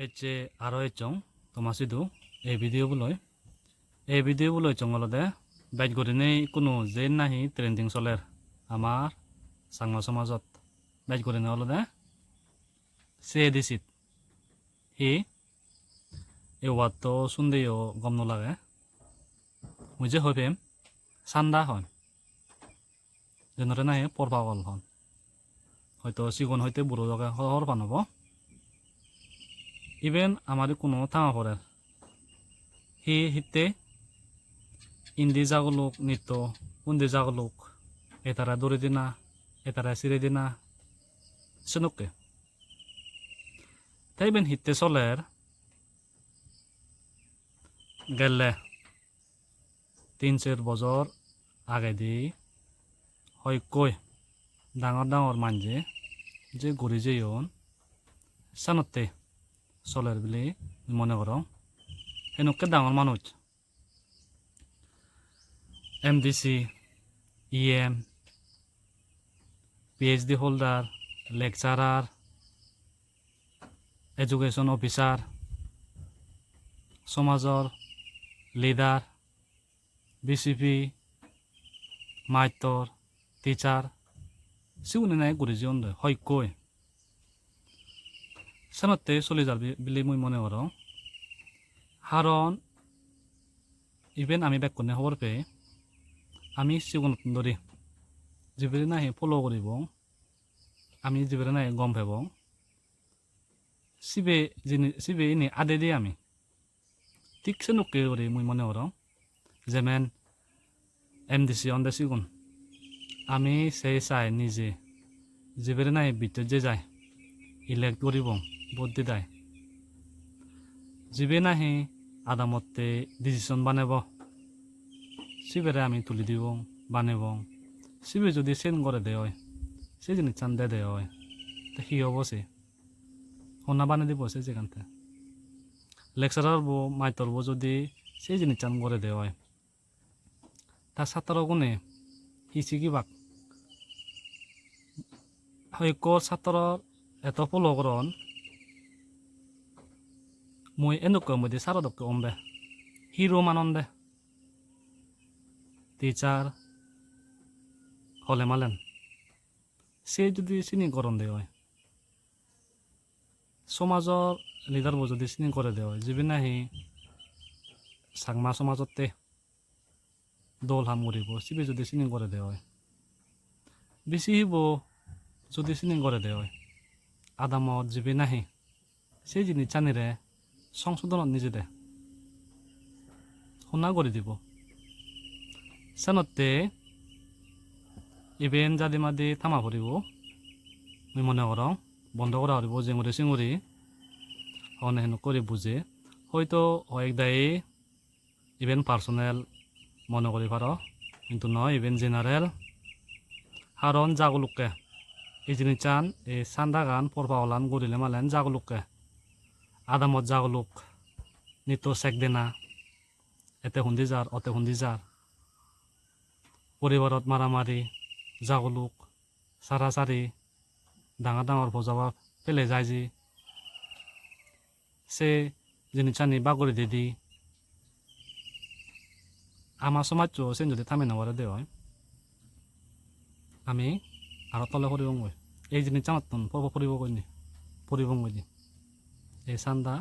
এচে আরো এচং তোমাসিদু এই ভিডিও বুলো চং অলদে বাইট গরিনে কোনো জেন নাহি ট্রেন্ডিং চলের আমার সাংমা সমাজত বাইট গরিনে অলদে সে দিছিত হি এই ওয়াতো সুন্দেও গম নলাগে মুঝে হইপেম সান্দা হন যেনরে নাহি পরপাগল হন হয়তো সিগুন হইতে বুড়ো জগে হর পানব ইভেন আমার কোনো থামা পড়ে হি হিতে ইন্দি জাগলুক নিত্য উন্দি জাগলুক এতারা দৌড়ে দিনা এতারা সিরে দিনা সেনুকে তাই বেন হিতে চলের গেলে 3-4 বছর আগে দি হয় কই ডাঙর মানজে যে গড়ি যেয়ন সানতে চলের বলে মনে করো হেনুকে ডাঙর মানুষ MDC EM PhD holder lecturer education officer সমাজৰ লিডার BCP মাইতর টিচার সিগুনে নাই গুড়ি জীবন হয় কই সানতে চলি যার বলে মই মনে করো কারণ ইভেন আমি বেক করনে খবর পেয়ে আমি সিগুন ধরি যিবরে নাহি ফলো করিব আমি যিবরে নাহি গম পাব সিবে ইনি আদে দিয়ে আমি ঠিক সে নকে করি মই মনে করো যেমেন MDC অন্দে সিগুন আমি সেই চাই নিজে যিবরে নাহি ভিতর যে যায় ইলেক্ট করিব ভোট দি দেয় যিবে নাহি আদামতে ডিসিশন বানাব সিবেরে আমি তুলি দিব বানাব সিবে যদি সেন করে দে হয় সে জিনিস চান দে হয় তো সি হব সে হনা বানিয়ে দিব সে যেখানতে লেকচারার বো মাইতর বো যদি সেই জিনিস চান করে দে হয় তার ছাত্র গুণে হিসি কিবাক হয়ক ছাত্র এত ফলো করন মই এনেকুৱা মধ্যে সারদকে অম্বে হিরো মানন্দে টিচার হলে মালেন সে যদি চিনি করন দে হয় সমাজৰ লিডার বো যদি চিনি করে দে হয় যিবি নাহি সাংমা সমাজতে দল হাম করিব সিবি যদি চিনি করে দে হয় বেশি হিব যদি চিনি করে দে হয় আদামত যিবি নাহি সেই জিনিস জানিরে সংশোধনত নিজে দে শুনা করে দিব সানতে ইভেন জাদি মাদি থামা পড়িব মই মনে করো বন্ধ করা হরিব জেঙুরি চিঙুরি হনে হেন করে বুঝে হয়তো একদাই ইভেন পার্সোনাল মনে করি পারো কিন্তু নয় ইভেন জেনারেল কারণ জাগলুককে এই জিনিস চান এই সান্দা গান পরপাওলান গড়িলে মালেন জাগলুককে আদামত জাগলুক নিত চেক দেনা এতে হুন্দি যার অতে হুন্দি যার পরিবারত মারামারি জাগলুক সারাসারি ডাঙর ভজাবা পেলে যায় যে সে জিনিসানি বাগরি দিদি আমার সমাজ সে যদি থামে নেওয়ারে দে হয় আমি আরো তলে পরিবং এই জিনিস জানাতন পর্ব পরিব কইনি পরিবং কইনি এই সান্দা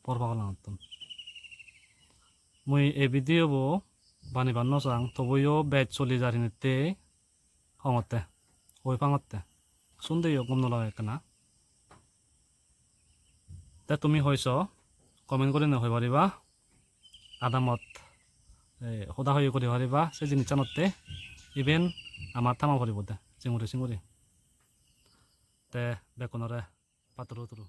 পরপাগলানতন মই এই ভিডিও বো বানিবার নসাং তবুও বেচ চলি জারিনিতে হঙতে ওই পাঙতে সুন্দেও গম নলাগে কেনা তে তুমি হইছ কমেন্ট করে নহই পারিবা আদামত সদা হয়ে করে পারিবা সে জিনিস জানতে ইভেন আমার থামা পড়িব দে চিঙুরি চিঙুরি তে বেকনরে পাতরু তুরু